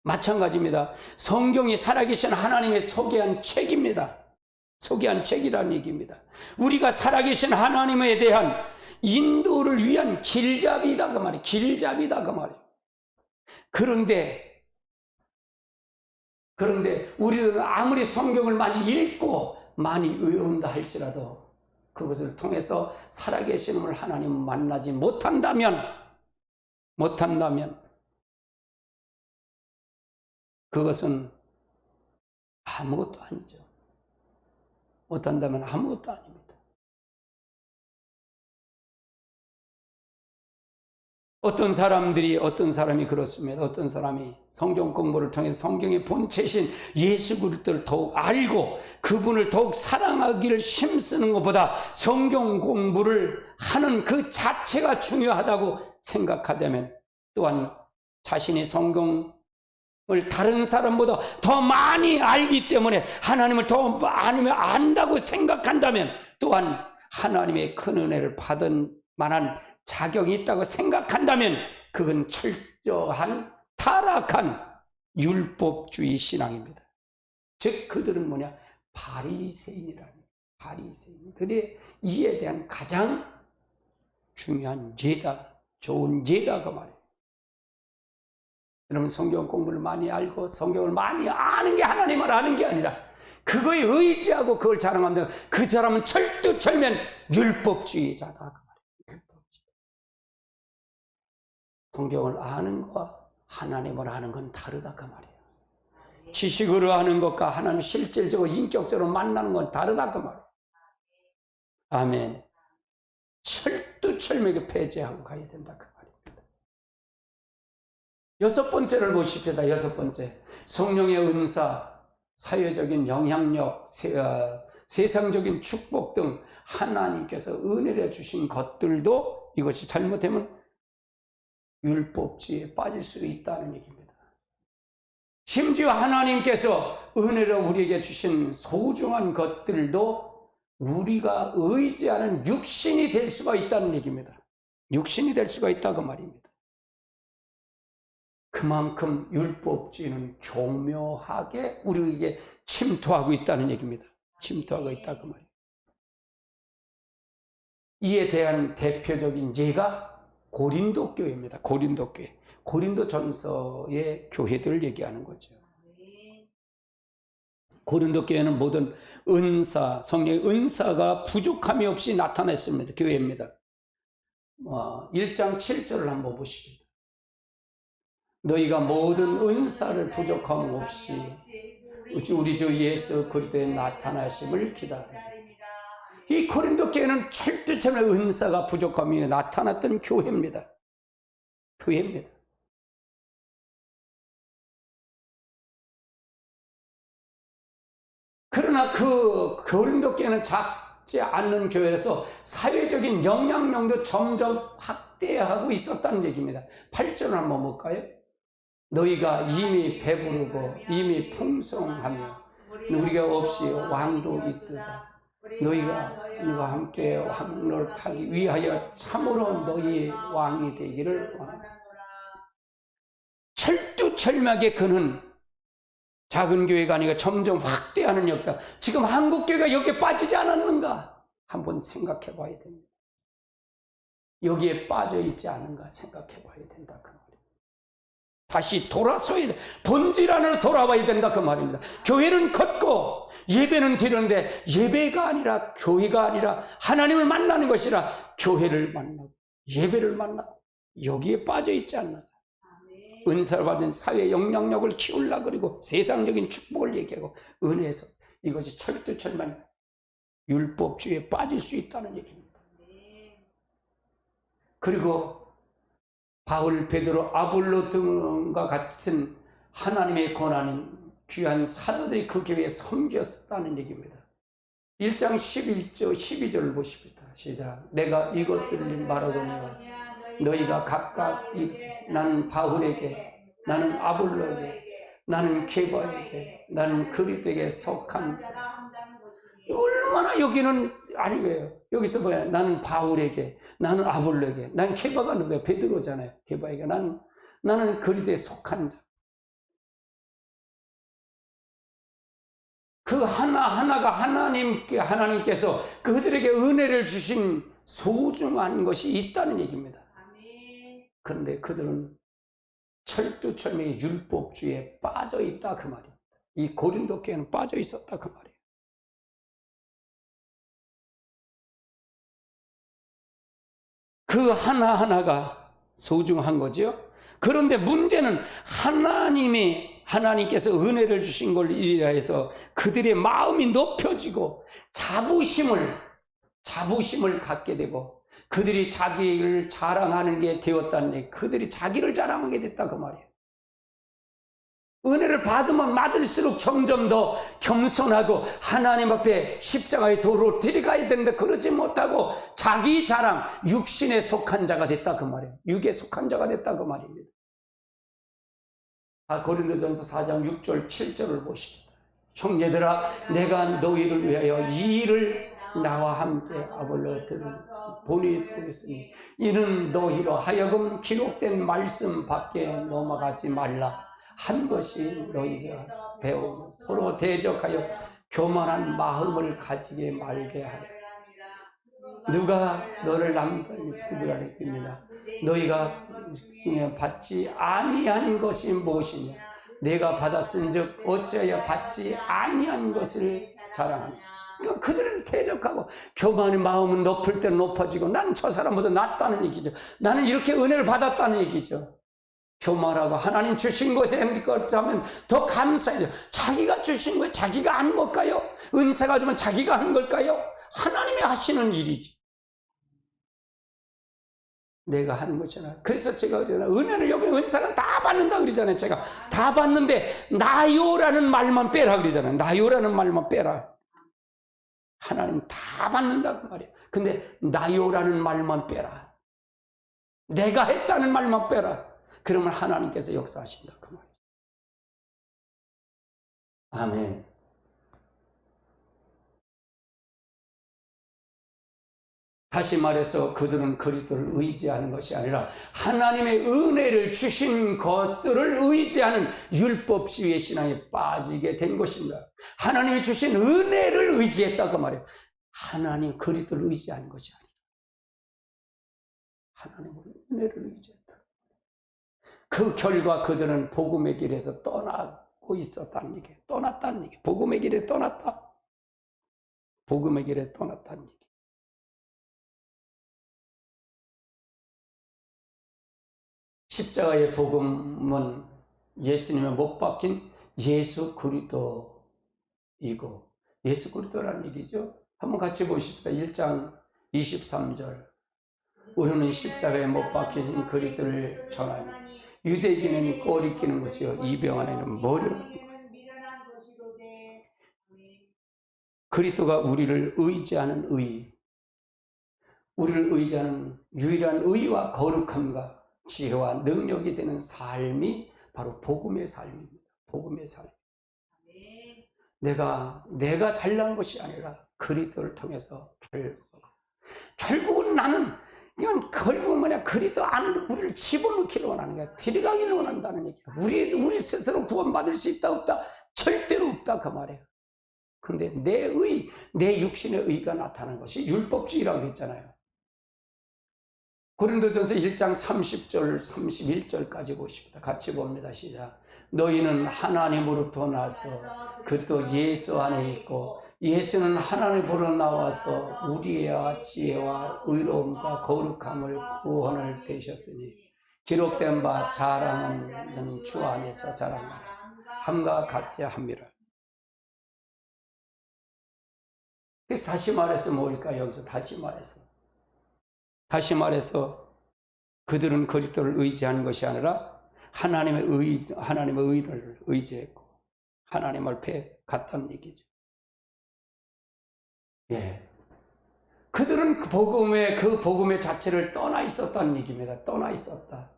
마찬가지입니다. 성경이 살아계신 하나님의 소개한 책입니다. 소개한 책이라는 얘기입니다. 우리가 살아계신 하나님에 대한 인도를 위한 길잡이다 그 말이에요. 길잡이다 그 말이에요. 그런데 우리는 아무리 성경을 많이 읽고 많이 외운다 할지라도 그것을 통해서 살아계신 하나님을 만나지 못한다면 그것은 아무것도 아니죠. 못한다면 아무것도 아닙니다. 어떤 사람이 그렇습니다. 어떤 사람이 성경 공부를 통해서 성경의 본체신 예수 그리스도를 더욱 알고 그분을 더욱 사랑하기를 힘쓰는 것보다 성경 공부를 하는 그 자체가 중요하다고 생각하다면 또한 자신이 성경을 다른 사람보다 더 많이 알기 때문에 하나님을 더 많이 안다고 생각한다면 또한 하나님의 큰 은혜를 받은 만한 자격이 있다고 생각한다면 그건 철저한 타락한 율법주의 신앙입니다. 즉 그들은 바리새인이라는 바리새인들의 이에 대한 가장 중요한 좋은 예다 그 말이에요. 여러분 성경 공부를 많이 알고 성경을 많이 아는 게 하나님을 아는 게 아니라 그거에 의지하고 그걸 자랑하면 그 사람은 철두철면 율법주의자다. 성경을 아는 것과 하나님을 아는 건 다르다 그 말이에요. 지식으로 아는 것과 하나님 실질적으로 인격적으로 만나는 건 다르다 그 말이에요. 아멘. 철두철미하게 폐지하고 가야 된다 그 말입니다. 여섯 번째를 보십시다. 여섯 번째, 성령의 은사, 사회적인 영향력, 세상적인 축복 등 하나님께서 은혜를 주신 것들도 이것이 잘못되면 율법주의에 빠질 수 있다는 얘기입니다. 심지어 하나님께서 은혜로 우리에게 주신 소중한 것들도 우리가 의지하는 육신이 될 수가 있다는 얘기입니다. 육신이 될 수가 있다고 말입니다. 그만큼 율법주의는 교묘하게 우리에게 침투하고 있다는 얘기입니다. 침투하고 있다고 말이에요. 이에 대한 대표적인 예가 고린도 교회입니다. 고린도 교회. 고린도 전서의 교회들을 얘기하는 거죠. 고린도 교회는 모든 성령의 은사가 부족함이 없이 나타났습니다. 교회입니다. 1장 7절을 한번 보십시다. 너희가 모든 은사를 부족함 없이 우리 주 예수 그리스도의 나타나심을 기다립니다. 이 고린도 교회는 철두철미 은사가 부족함이 나타났던 교회입니다. 교회입니다. 그러나 그 고린도 교회는 작지 않는 교회에서 사회적인 영향력도 점점 확대하고 있었다는 얘기입니다. 8절을 한번 볼까요? 너희가 이미 배부르고 이미 풍성하며 우리가 없이 왕도 있도다. 너희가 우리와 함께 왕노를 타기 위하여 참으로 너희 왕이 되기를 원한다. 철두철미하게 그는 작은 교회가 아니라 점점 확대하는 역사. 지금 한국 교회가 여기에 빠지지 않았는가? 한번 생각해 봐야 됩니다. 여기에 빠져 있지 않은가 생각해 봐야 된다 그 말입니다. 다시 돌아서야 돼. 본질 안으로 돌아와야 된다 그 말입니다. 교회는 걷고 예배는 드리는데 예배가 아니라 교회가 아니라 하나님을 만나는 것이라 교회를 만나고 예배를 만나고 여기에 빠져 있지 않나. 은사를 받은 사회 영향력을 키우려고 그리고 세상적인 축복을 얘기하고 은혜에서 이것이 철두철미한 율법주의에 빠질 수 있다는 얘기입니다. 그리고 바울, 베드로, 아볼로 등과 같은 하나님의 권한인 귀한 사도들이 그 교회에 섬겼다는 얘기입니다. 1장 11절, 12절을 보십시다. 시작. 내가 이것들을 말하거니와 너희가 각각 나는 바울에게, 나는 아볼로에게, 나는 게바에게, 나는 그리스도에게 속한 자. 얼마나 여기는 아니에요. 여기서 뭐야? 나는 바울에게, 나는 아볼로에게, 나는 게바가 누구야? 베드로잖아요. 게바에게 나는 그리스도에 속한 자. 그 하나하나가 하나님께서 그들에게 은혜를 주신 소중한 것이 있다는 얘기입니다. 그런데 그들은 철두철미 율법주의에 빠져 있다 그 말입니다. 이 고린도 교회는 빠져 있었다 그 말이에요. 그 하나하나가 소중한 거죠. 그런데 문제는 하나님께서 은혜를 주신 걸 이해해서 그들의 마음이 높여지고 자부심을 갖게 되고 그들이 자기를 자랑하는 게 되었다는 얘기. 그들이 자기를 자랑하게 됐다 그 말이에요. 은혜를 받으면 받을수록 점점 더 겸손하고 하나님 앞에 십자가의 도로 들어가야 되는데 그러지 못하고 자기 자랑, 육신에 속한 자가 됐다 그 말이에요. 육에 속한 자가 됐다 그 말입니다. 고린도전서 4장 6절 7절을 보십시다. 형제들아 내가 너희를 위하여 이 일을 나와 함께 아볼로들을 보냈으니 이는 너희로 하여금 기록된 말씀 밖에 넘어가지 말라 한 것이 너희가 배우고 서로 대적하여 교만한 마음을 가지게 말게 하라. 누가 너를 남들이 부끄러워하겠느냐. 너희가 받지 아니한 것이 무엇이냐. 내가 받았은즉 어찌하여 받지 아니한 것을 자랑하냐. 그러니까 그들을 대적하고 교만의 마음은 높을 때 높아지고 나는 저 사람보다 낫다는 얘기죠. 나는 이렇게 은혜를 받았다는 얘기죠. 교만하고 하나님 주신 것에 행복하면 더 감사해요. 자기가 주신 거에 자기가 한 걸까요? 은사가 주면 자기가 한 걸까요? 하나님이 하시는 일이지. 내가 하는 것이잖아. 그래서 제가 그러잖아요. 은혜를 여기 은사는 다 받는다 그러잖아요. 제가 다 받는데 나요라는 말만 빼라 그러잖아요. 나요라는 말만 빼라. 하나님 다 받는다 그 말이에요. 근데 나요라는 말만 빼라. 내가 했다는 말만 빼라. 그러면 하나님께서 역사하신다 그 말이에요. 아멘. 다시 말해서 그들은 그리스도를 의지하는 것이 아니라 하나님의 은혜를 주신 것들을 의지하는 율법주의의 신앙에 빠지게 된 것입니다. 하나님이 주신 은혜를 의지했다 그 말이에요. 하나님 그리스도를 의지하는 것이 아니라 하나님의 은혜를 의지했다. 그 결과 그들은 복음의 길에서 떠나고 있었다는 얘기예요. 떠났다는 얘기예요. 복음의 길에 떠났다. 복음의 길에 떠났다는 얘기예요. 십자가의 복음은 예수님의 못 박힌 예수 그리스도이고, 예수 그리스도라는 얘기죠. 한번 같이 보십시다. 1장 23절. 우리는 십자가에 못 박히신 그리스도를 전하며 유대인은 꼬리 끼는 것이요 이방인은 머리를 그리스도가 우리를 의지하는 의, 우리를 의지하는 유일한 의와 거룩함과 지혜와 능력이 되는 삶이 바로 복음의 삶입니다. 복음의 삶. 내가 잘난 것이 아니라 그리스도를 통해서 결국은 나는 이건 결국은 뭐냐, 그리스도 안으로 우리를 집어넣기를 원하는 거야. 들어가기를 원한다는 얘기야. 우리 스스로 구원받을 수 있다 없다? 절대로 없다 그 말이에요. 근데 내 육신의 의가 나타나는 것이 율법주의라고 했잖아요. 고린도전서 1장 30절 31절까지 보십니다. 같이 봅니다. 시작. 너희는 하나님으로부터 나서 그리스도 예수 안에 있고 예수는 하나님으로 나와서 우리의 지혜와 의로움과 거룩함을 구원을 되셨으니 기록된 바 자랑은 주 안에서 자랑하라 함과 같아야 함이라. 그래서 다시 말해서 뭘까? 여기서 다시 말해서 그들은 그리스도를 의지한 것이 아니라 하나님의 의를 의지했고 하나님 앞에 갔다는 얘기죠. 예. 그들은 그 복음의 자체를 떠나 있었다는 얘기입니다. 떠나 있었다.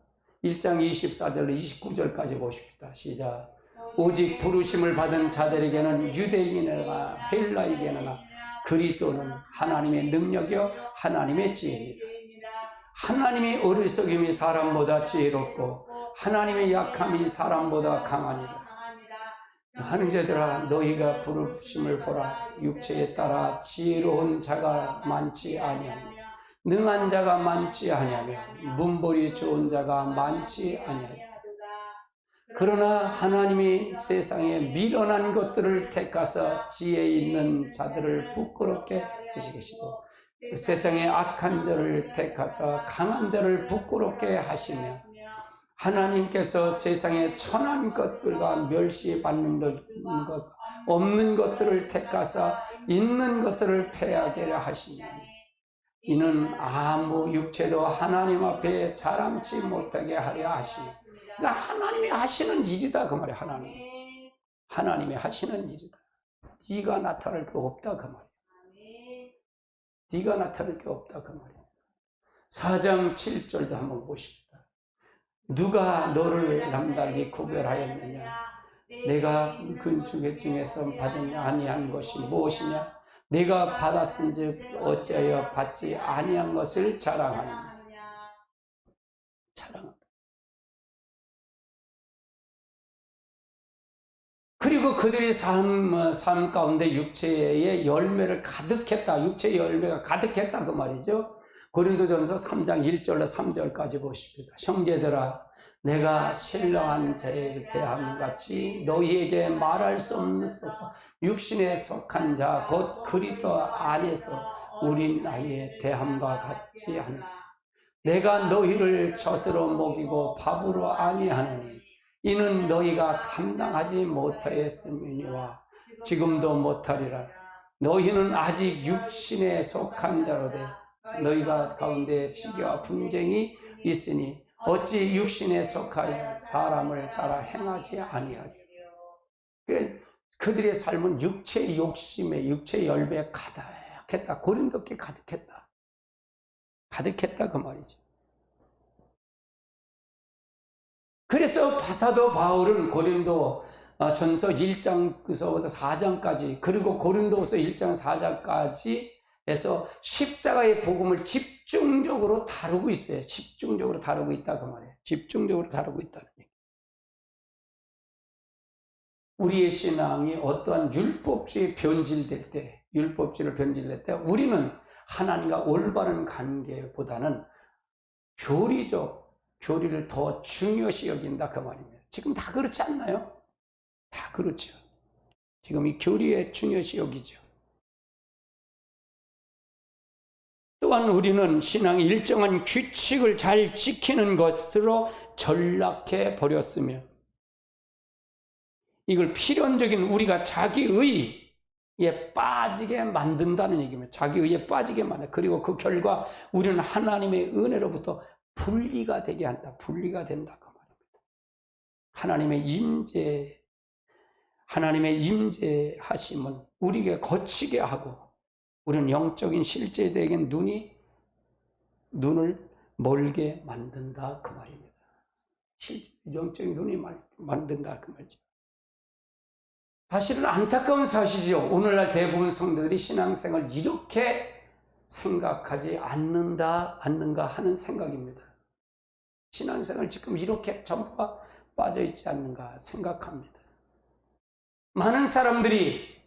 1장 24절 29절까지 보십시다. 시작. 오직 부르심을 받은 자들에게는 유대인이나 헬라에게나 그리스도는 하나님의 능력이요 하나님의 지혜입니다. 하나님의 어리석음이 사람보다 지혜롭고 하나님의 약함이 사람보다 강하니라. 하는 자들아 너희가 부르심을 보라. 육체에 따라 지혜로운 자가 많지 아니하며 능한 자가 많지 아니하며 문벌이 좋은 자가 많지 아니하며 그러나 하나님이 세상에 미련한 것들을 택하사 지혜 있는 자들을 부끄럽게 하시겠고 세상에 악한 자를 택하사 강한 자를 부끄럽게 하시며 하나님께서 세상에 천한 것들과 멸시받는 것 없는 것들을 택하사 있는 것들을 패하게 하시며 이는 아무 육체도 하나님 앞에 자랑치 못하게 하려 하시며 그러니까 하나님이 하시는 일이다 그 말이야. 하나님이 하시는 일이다. 네가 나타날 게 없다 그 말이야. 네가 나타날 게 없다 그 말이야. 4장 7절도 한번 보십시다. 누가 너를 남달리 구별하였느냐? 내가 그 중에서 받은 아니한 것이 무엇이냐? 내가 받았은즉 어찌하여 받지 아니한 것을 자랑하느냐? 자랑한다. 그리고 그들의 삶 가운데 육체의 열매를 가득했다. 육체의 열매가 가득했다 그 말이죠. 고린도전서 3장 1절로 3절까지 보십시다. 형제들아 내가 신령한 자에 대함같이 너희에게 말할 수 없어서 육신에 속한 자 곧 그리스도 안에서 우리 나이에 대함과 같이 하느라. 내가 너희를 젖으로 먹이고 밥으로 아니하느니 이는 너희가 감당하지 못하였음이니와 지금도 못하리라. 너희는 아직 육신에 속한 자로되 너희가 가운데 시기와 분쟁이 있으니 어찌 육신에 속하여 사람을 따라 행하지 아니하리요. 그들의 삶은 육체의 욕심에 육체의 열매에 가득했다. 고린도께 가득했다 그 말이죠. 그래서 사도 바울은 고린도 전서 1장부터 4장까지 그리고 고린도서 1장 4장까지 해서 십자가의 복음을 집중적으로 다루고 있어요. 집중적으로 다루고 있다 그 말이에요. 집중적으로 다루고 있다는 얘기. 우리의 신앙이 어떠한 율법주의를 변질될 때 우리는 하나님과 올바른 관계보다는 교리를 더 중요시 여긴다 그 말입니다. 지금 다 그렇지 않나요? 다 그렇죠. 지금 이 교리에 중요시 여기죠. 또한 우리는 신앙의 일정한 규칙을 잘 지키는 것으로 전락해 버렸으며 이걸 필연적인 우리가 자기의에 빠지게 만든다는 얘기입니다. 자기의에 빠지게 만든다. 그리고 그 결과 우리는 하나님의 은혜로부터 분리가 되게 한다. 분리가 된다 그 말입니다. 하나님의 임재하심은 우리에게 거치게 하고 우리는 영적인 실제에게 눈을 멀게 만든다 그 말입니다. 영적인 눈이 만든다 그 말이죠. 사실은 안타까운 사실이죠. 오늘날 대부분 성도들이 신앙생활을 이렇게 생각하지 않는가 하는 생각입니다. 신앙생활 지금 이렇게 전부가 빠져있지 않는가 생각합니다. 많은 사람들이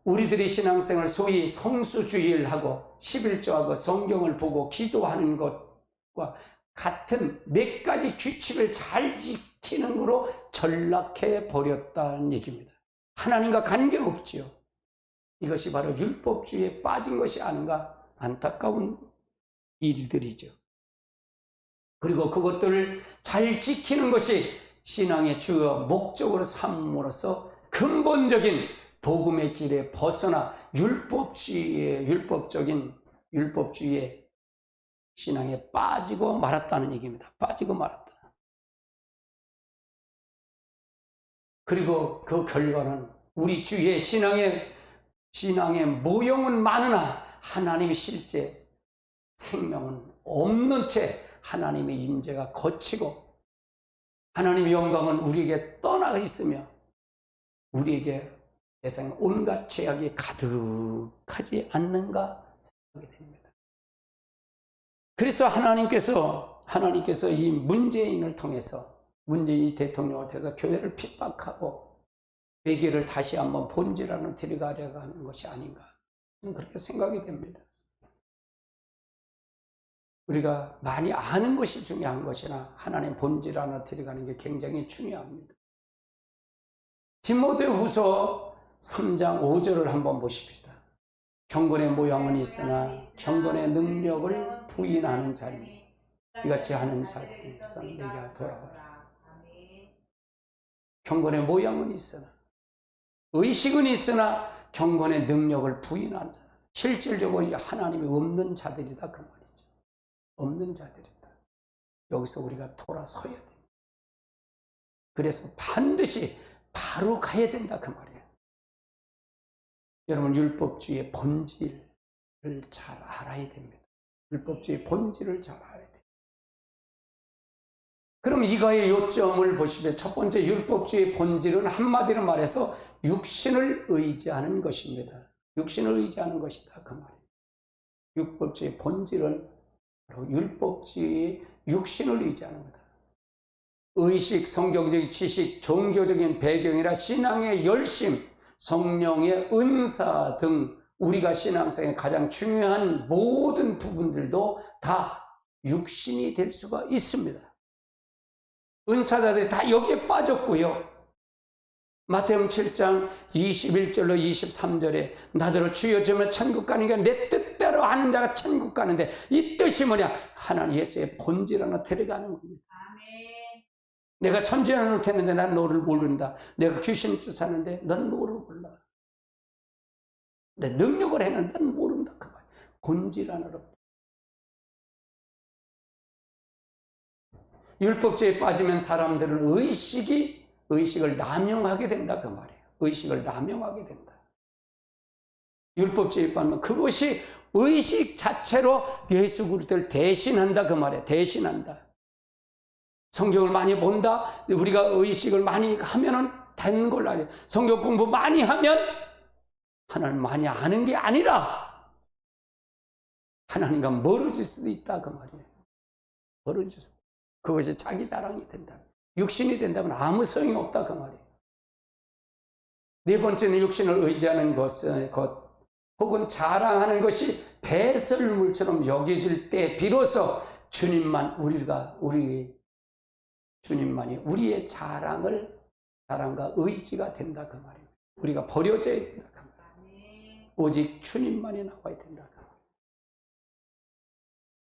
우리들이 신앙생활 소위 성수주의를 하고 11조하고 성경을 보고 기도하는 것과 같은 몇 가지 규칙을 잘 지키는 거로 전락해 버렸다는 얘기입니다. 하나님과 관계없지요. 이것이 바로 율법주의에 빠진 것이 아닌가 안타까운 일들이죠. 그리고 그것들을 잘 지키는 것이 신앙의 주요 목적으로 삼음으로써 근본적인 복음의 길에 벗어나 율법주의의 신앙에 빠지고 말았다는 얘기입니다. 빠지고 말았다. 그리고 그 결과는 우리 주의 신앙의 모형은 많으나 하나님의 실제 생명은 없는 채 하나님의 임재가 거치고 하나님의 영광은 우리에게 떠나 있으며 우리에게 세상 온갖 죄악이 가득하지 않는가 생각이 됩니다. 그래서 하나님께서 이 문재인을 통해서 문재인 대통령을 통해서 교회를 핍박하고 회개를 다시 한번 본질하는 들어가려고 하는 것이 아닌가 그렇게 생각이 됩니다. 우리가 많이 아는 것이 중요한 것이나 하나님 본질 안에 들어가는 게 굉장히 중요합니다. 디모데후서 3장 5절을 한번 보십시다. 경건의 모양은 있으나 경건의 능력을 부인하는 자니 이같이 하는 자들에게서 내게 돌아오라. 경건의 모양은 있으나 의식은 있으나 경건의 능력을 부인한다. 실질적으로 하나님이 없는 자들이다 그 말이죠. 없는 자들이다. 여기서 우리가 돌아서야 됩니다. 그래서 반드시 바로 가야 된다 그 말이에요. 여러분 율법주의의 본질을 잘 알아야 됩니다. 율법주의의 본질을 잘 알아야 됩니다. 그럼 이거의 요점을 보시면 첫 번째 율법주의의 본질은 한마디로 말해서 육신을 의지하는 것입니다. 육신을 의지하는 것이다 그 말이에요. 율법주의의 본질은 바로 율법주의의 육신을 의지하는 거다. 의식, 성경적인 지식, 종교적인 배경이나 신앙의 열심, 성령의 은사 등 우리가 신앙생활의 가장 중요한 모든 부분들도 다 육신이 될 수가 있습니다. 은사자들이 다 여기에 빠졌고요. 마태복음 7장 21절로 23절에 나더러 주여 주면 천국 가니까 내 뜻대로 하는 자가 천국 가는데 이 뜻이 뭐냐? 하나님 예수의 본질 하나 들어가는 겁니다. 내가 선지자를 못했는데 난 너를 모른다. 내가 귀신을 쫓았는데 넌 너를 몰라. 내 능력을 했는데 넌 모른다. 그 말. 본질 하나로. 율법주의에 빠지면 사람들은 의식을 남용하게 된다. 그 말이에요. 의식을 남용하게 된다. 율법주의에 빠지면 그것이 의식 자체로 예수 그리스도를 대신한다. 그 말이에요. 대신한다. 성경을 많이 본다. 우리가 의식을 많이 하면은 되는 걸로 알아요. 성경 공부 많이 하면 하나님 많이 아는 게 아니라 하나님과 멀어질 수도 있다 그 말이에요. 멀어질 수도. 그것이 자기 자랑이 된다. 육신이 된다면 아무 소용이 없다 그 말이에요. 네 번째는 육신을 의지하는 것 혹은 자랑하는 것이 배설물처럼 여겨질 때 비로소 주님만이 우리의 자랑과 의지가 된다 그 말이에요. 우리가 버려져야 된다 그 말이에요. 오직 주님만이 나와야 된다 그 말이에요.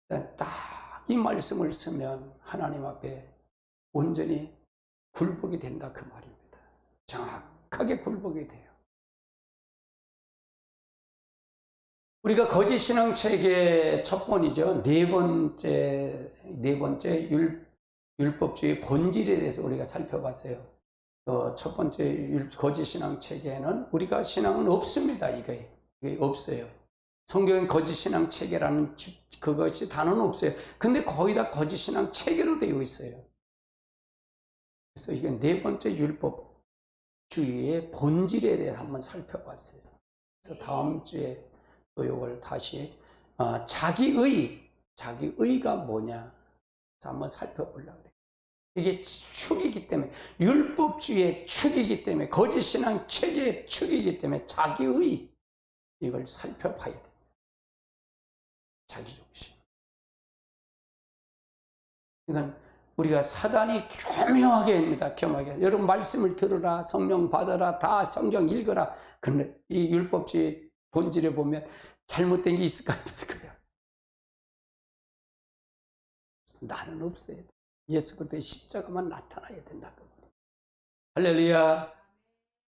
딱 이 말씀을 쓰면 하나님 앞에 온전히 굴복이 된다 그 말입니다. 정확하게 굴복이 돼요. 우리가 거짓 신앙 체계의 첫 번이죠. 네 번째 율법주의 본질에 대해서 우리가 살펴봤어요. 첫 번째 거짓 신앙 체계는 우리가 신앙은 없습니다. 이게 없어요. 성경에 거짓 신앙 체계라는 그것이 단어는 없어요. 근데 거의 다 거짓 신앙 체계로 되어 있어요. 그래서 이게 네 번째 율법주의의 본질에 대해서 한번 살펴봤어요. 그래서 다음 주에 또 이걸 다시 자기의가 뭐냐 한번 살펴보려고 해요. 이게 축이기 때문에, 율법주의의 축이기 때문에, 거짓 신앙 체계의 축이기 때문에 자기의 이걸 살펴봐야 돼요. 자기중심. 그러니까 우리가 사단이 교묘하게 합니다. 교묘하게. 여러분 말씀을 들으라, 성령 받아라, 다 성경 읽어라. 근데 이 율법주의 본질에 보면 잘못된 게 있을까 없을 거예요. 나는 없어야 돼. 예수 그리스도의 십자가만 나타나야 된다. 할렐루야.